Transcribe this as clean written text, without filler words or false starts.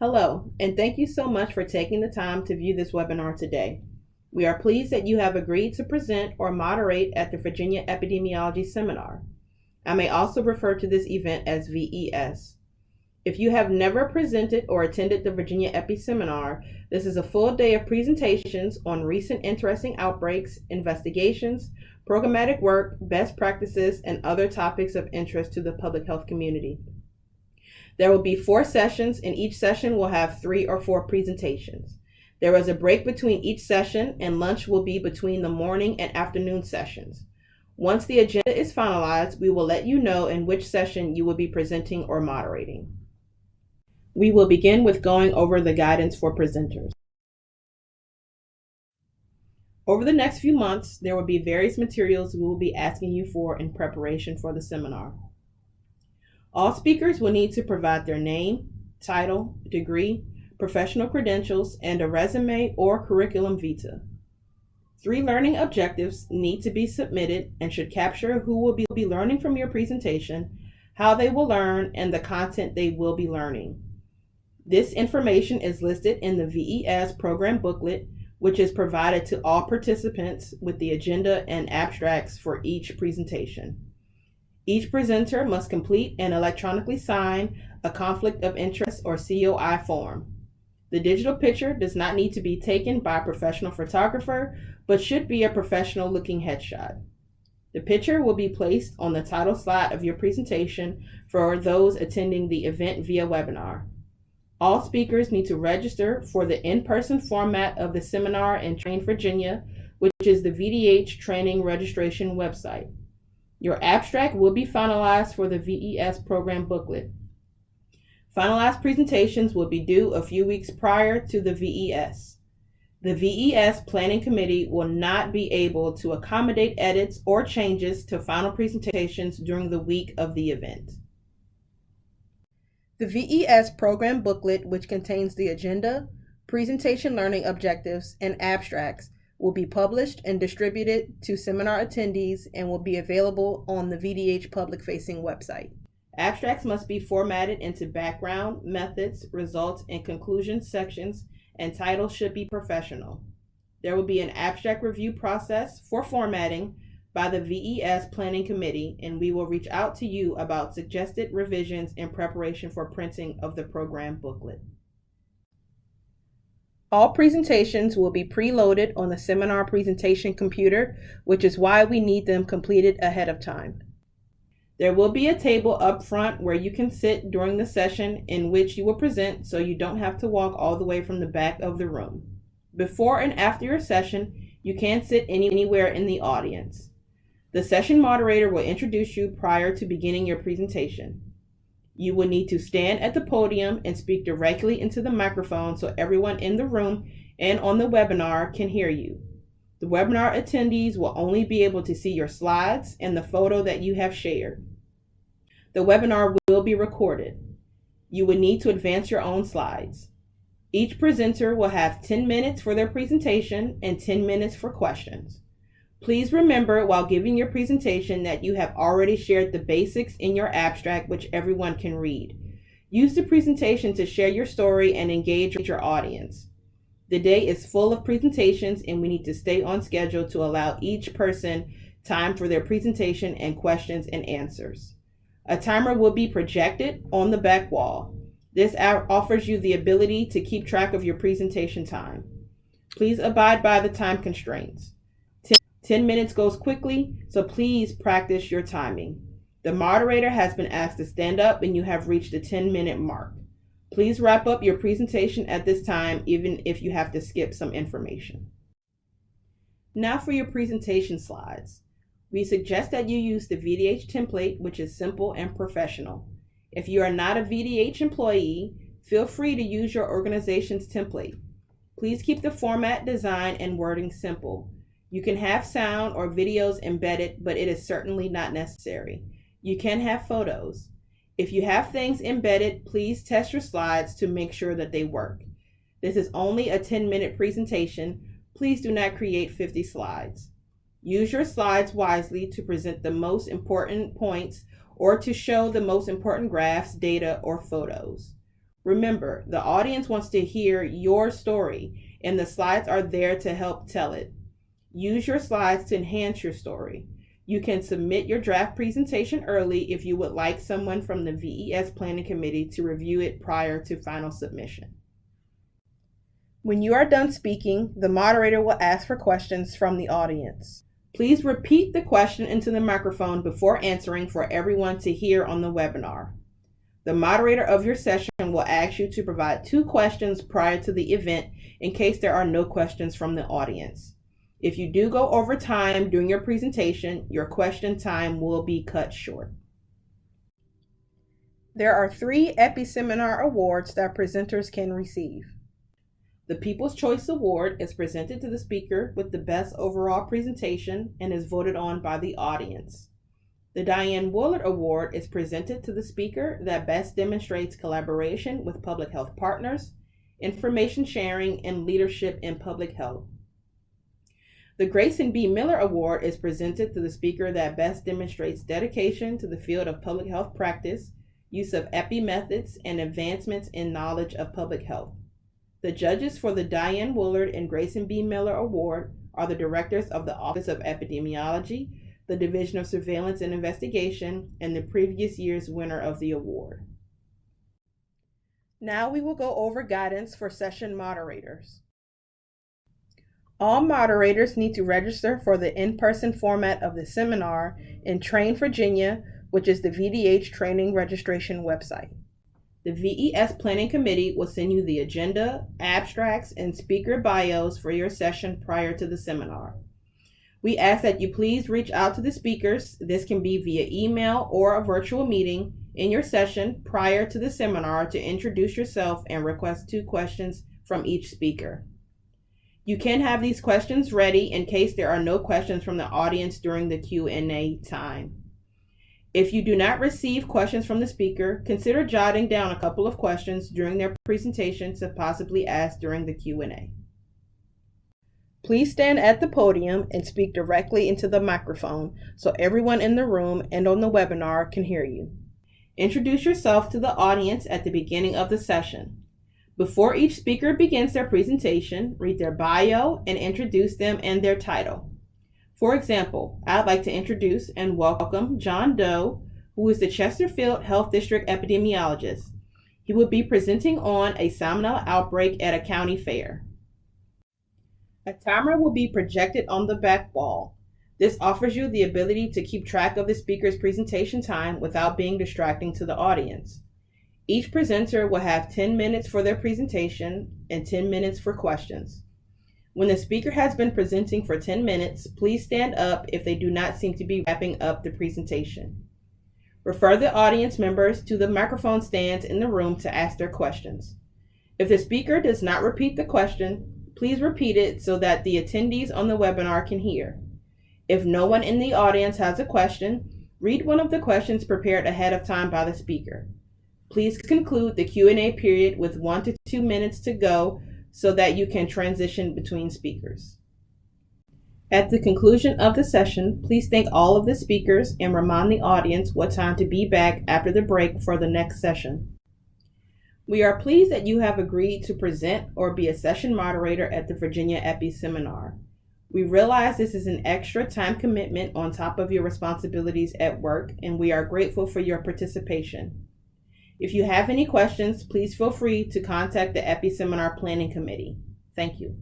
Hello, and thank you so much for taking the time to view this webinar today. We are pleased that you have agreed to present or moderate at the Virginia Epidemiology Seminar. I may also refer to this event as VES. If you have never presented or attended the Virginia Epi Seminar, this is a full day of presentations on recent interesting outbreaks, investigations, programmatic work, best practices, and other topics of interest to the public health community. There will be 4 sessions, and each session will have 3 or 4 presentations. There is a break between each session, and lunch will be between the morning and afternoon sessions. Once the agenda is finalized, we will let you know in which session you will be presenting or moderating. We will begin with going over the guidance for presenters. Over the next few months, there will be various materials we will be asking you for in preparation for the seminar. All speakers will need to provide their name, title, degree, professional credentials, and a resume or curriculum vitae. 3 learning objectives need to be submitted and should capture who will be learning from your presentation, how they will learn, and the content they will be learning. This information is listed in the VES program booklet, which is provided to all participants with the agenda and abstracts for each presentation. Each presenter must complete and electronically sign a Conflict of Interest or COI form. The digital picture does not need to be taken by a professional photographer, but should be a professional-looking headshot. The picture will be placed on the title slide of your presentation for those attending the event via webinar. All speakers need to register for the in-person format of the seminar in Train, Virginia, which is the VDH training registration website. Your abstract will be finalized for the VES program booklet. Finalized presentations will be due a few weeks prior to the VES. The VES Planning Committee will not be able to accommodate edits or changes to final presentations during the week of the event. The VES program booklet, which contains the agenda, presentation learning objectives, and abstracts, will be published and distributed to seminar attendees and will be available on the VDH public-facing website. Abstracts must be formatted into background, methods, results, and conclusions sections, and titles should be professional. There will be an abstract review process for formatting by the VES Planning Committee, and we will reach out to you about suggested revisions in preparation for printing of the program booklet. All presentations will be preloaded on the seminar presentation computer, which is why we need them completed ahead of time. There will be a table up front where you can sit during the session in which you will present, so you don't have to walk all the way from the back of the room. Before and after your session, you can sit anywhere in the audience. The session moderator will introduce you prior to beginning your presentation. You will need to stand at the podium and speak directly into the microphone so everyone in the room and on the webinar can hear you. The webinar attendees will only be able to see your slides and the photo that you have shared. The webinar will be recorded. You will need to advance your own slides. Each presenter will have 10 minutes for their presentation and 10 minutes for questions. Please remember while giving your presentation that you have already shared the basics in your abstract, which everyone can read. Use the presentation to share your story and engage with your audience. The day is full of presentations, and we need to stay on schedule to allow each person time for their presentation and questions and answers. A timer will be projected on the back wall. This offers you the ability to keep track of your presentation time. Please abide by the time constraints. 10 minutes goes quickly, so please practice your timing. The moderator has been asked to stand up and you have reached the 10-minute mark. Please wrap up your presentation at this time, even if you have to skip some information. Now for your presentation slides. We suggest that you use the VDH template, which is simple and professional. If you are not a VDH employee, feel free to use your organization's template. Please keep the format, design, and wording simple. You can have sound or videos embedded, but it is certainly not necessary. You can have photos. If you have things embedded, please test your slides to make sure that they work. This is only a 10-minute presentation. Please do not create 50 slides. Use your slides wisely to present the most important points or to show the most important graphs, data, or photos. Remember, the audience wants to hear your story, and the slides are there to help tell it. Use your slides to enhance your story. You can submit your draft presentation early if you would like someone from the VES Planning Committee to review it prior to final submission. When you are done speaking, the moderator will ask for questions from the audience. Please repeat the question into the microphone before answering for everyone to hear on the webinar. The moderator of your session will ask you to provide 2 questions prior to the event in case there are no questions from the audience. If you do go over time during your presentation, your question time will be cut short. There are 3 Epi-Seminar Awards that presenters can receive. The People's Choice Award is presented to the speaker with the best overall presentation and is voted on by the audience. The Diane Woolard Award is presented to the speaker that best demonstrates collaboration with public health partners, information sharing, and leadership in public health. The Grayson B. Miller Award is presented to the speaker that best demonstrates dedication to the field of public health practice, use of EPI methods, and advancements in knowledge of public health. The judges for the Diane Woolard and Grayson B. Miller Award are the directors of the Office of Epidemiology, the Division of Surveillance and Investigation, and the previous year's winner of the award. Now we will go over guidance for session moderators. All moderators need to register for the in-person format of the seminar in Train Virginia, which is the VDH training registration website. The VES Planning Committee will send you the agenda, abstracts, and speaker bios for your session prior to the seminar. We ask that you please reach out to the speakers. This can be via email or a virtual meeting in your session prior to the seminar to introduce yourself and request 2 questions from each speaker. You can have these questions ready in case there are no questions from the audience during the Q&A time. If you do not receive questions from the speaker, consider jotting down a couple of questions during their presentation to possibly ask during the Q&A. Please stand at the podium and speak directly into the microphone so everyone in the room and on the webinar can hear you. Introduce yourself to the audience at the beginning of the session. Before each speaker begins their presentation, read their bio and introduce them and their title. For example, I'd like to introduce and welcome John Doe, who is the Chesterfield Health District epidemiologist. He will be presenting on a salmonella outbreak at a county fair. A timer will be projected on the back wall. This offers you the ability to keep track of the speaker's presentation time without being distracting to the audience. Each presenter will have 10 minutes for their presentation and 10 minutes for questions. When the speaker has been presenting for 10 minutes, please stand up if they do not seem to be wrapping up the presentation. Refer the audience members to the microphone stands in the room to ask their questions. If the speaker does not repeat the question, please repeat it so that the attendees on the webinar can hear. If no one in the audience has a question, read one of the questions prepared ahead of time by the speaker. Please conclude the Q&A period with 1 to 2 minutes to go so that you can transition between speakers. At the conclusion of the session, please thank all of the speakers and remind the audience what time to be back after the break for the next session. We are pleased that you have agreed to present or be a session moderator at the Virginia Epi Seminar. We realize this is an extra time commitment on top of your responsibilities at work, and we are grateful for your participation. If you have any questions, please feel free to contact the Epi Seminar Planning Committee. Thank you.